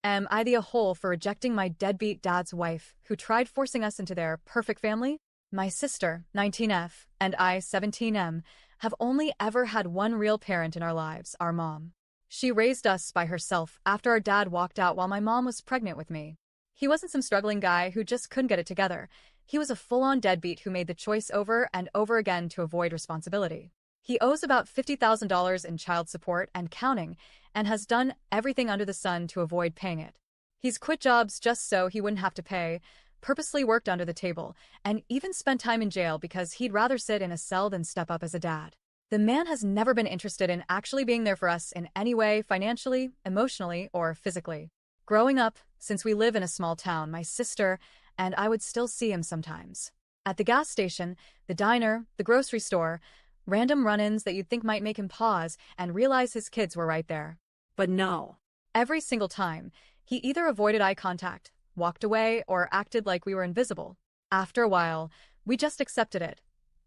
Am I the a-hole for rejecting my deadbeat dad's wife, who tried forcing us into their perfect family? My sister, 19F, and I, 17M, have only ever had one real parent in our lives, our mom. She raised us by herself after our dad walked out while my mom was pregnant with me. He wasn't some struggling guy who just couldn't get it together. He was a full-on deadbeat who made the choice over and over again to avoid responsibility. He owes about $50,000 in child support and counting, and has done everything under the sun to avoid paying it. He's quit jobs just so he wouldn't have to pay, purposely worked under the table, and even spent time in jail because he'd rather sit in a cell than step up as a dad. The man has never been interested in actually being there for us in any way, financially, emotionally, or physically. Growing up, since we live in a small town, my sister and I would still see him sometimes. At the gas station, the diner, the grocery store, random run-ins that you'd think might make him pause and realize his kids were right there. But no. Every single time, he either avoided eye contact, walked away, or acted like we were invisible. After a while, we just accepted it.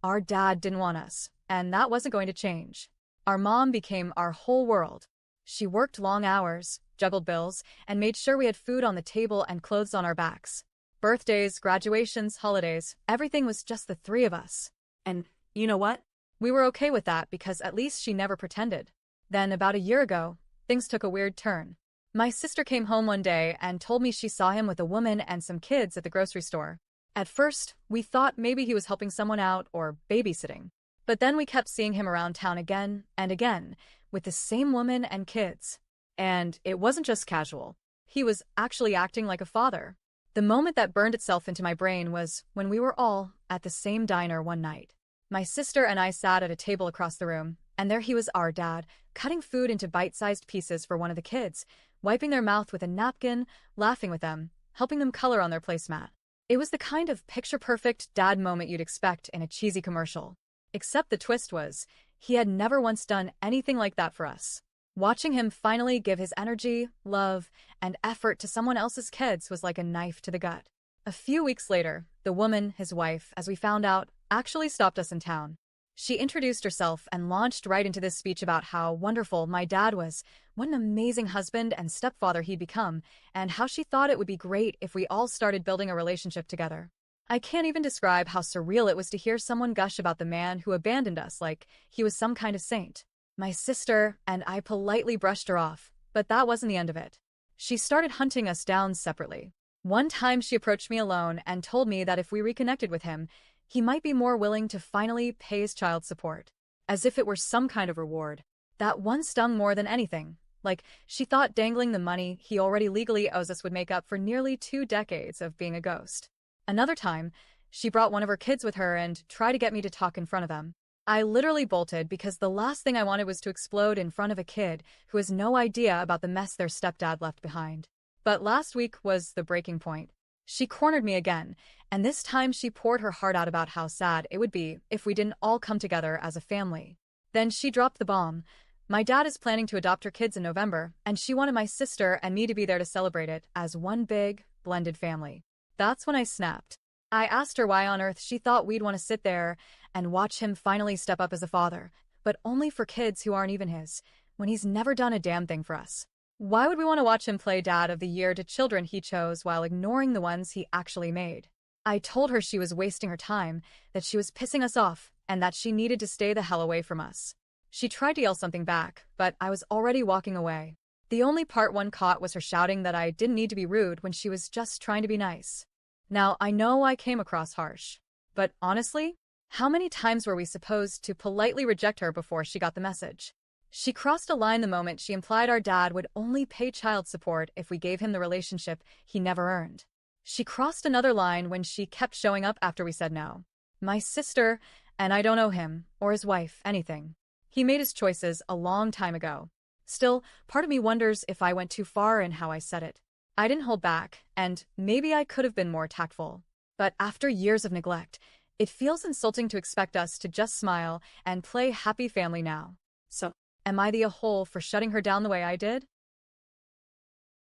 Our dad didn't want us, and that wasn't going to change. Our mom became our whole world. She worked long hours, juggled bills, and made sure we had food on the table and clothes on our backs. Birthdays, graduations, holidays, everything was just the three of us. And you know what? We were okay with that because at least she never pretended. Then, about a year ago, things took a weird turn. My sister came home one day and told me she saw him with a woman and some kids at the grocery store. At first, we thought maybe he was helping someone out or babysitting. But then we kept seeing him around town again and again, with the same woman and kids. And it wasn't just casual. He was actually acting like a father. The moment that burned itself into my brain was when we were all at the same diner one night. My sister and I sat at a table across the room, and there he was, our dad, cutting food into bite-sized pieces for one of the kids, wiping their mouth with a napkin, laughing with them, helping them color on their placemat. It was the kind of picture-perfect dad moment you'd expect in a cheesy commercial. Except the twist was, he had never once done anything like that for us. Watching him finally give his energy, love, and effort to someone else's kids was like a knife to the gut. A few weeks later, the woman, his wife, as we found out, actually stopped us in town. She introduced herself and launched right into this speech about how wonderful my dad was, what an amazing husband and stepfather he'd become, and how she thought it would be great if we all started building a relationship together. I can't even describe how surreal it was to hear someone gush about the man who abandoned us like he was some kind of saint. My sister and I politely brushed her off, but that wasn't the end of it. She started hunting us down separately. One time she approached me alone and told me that if we reconnected with him, he might be more willing to finally pay his child support. As if it were some kind of reward. That one stung more than anything. Like, she thought dangling the money he already legally owes us would make up for nearly 2 decades of being a ghost. Another time, she brought one of her kids with her and tried to get me to talk in front of them. I literally bolted because the last thing I wanted was to explode in front of a kid who has no idea about the mess their stepdad left behind. But last week was the breaking point. She cornered me again, and this time she poured her heart out about how sad it would be if we didn't all come together as a family. Then she dropped the bomb. My dad is planning to adopt her kids in November, and she wanted my sister and me to be there to celebrate it as one big, blended family. That's when I snapped. I asked her why on earth she thought we'd want to sit there and watch him finally step up as a father, but only for kids who aren't even his, when he's never done a damn thing for us. Why would we want to watch him play Dad of the Year to children he chose while ignoring the ones he actually made? I told her she was wasting her time, that she was pissing us off, and that she needed to stay the hell away from us. She tried to yell something back, but I was already walking away. The only part one caught was her shouting that I didn't need to be rude when she was just trying to be nice. Now, I know I came across harsh, but honestly, how many times were we supposed to politely reject her before she got the message? She crossed a line the moment she implied our dad would only pay child support if we gave him the relationship he never earned. She crossed another line when she kept showing up after we said no. My sister and I don't owe him, or his wife, anything. He made his choices a long time ago. Still, part of me wonders if I went too far in how I said it. I didn't hold back, and maybe I could have been more tactful. But after years of neglect, it feels insulting to expect us to just smile and play happy family now. So, am I the a-hole for shutting her down the way I did?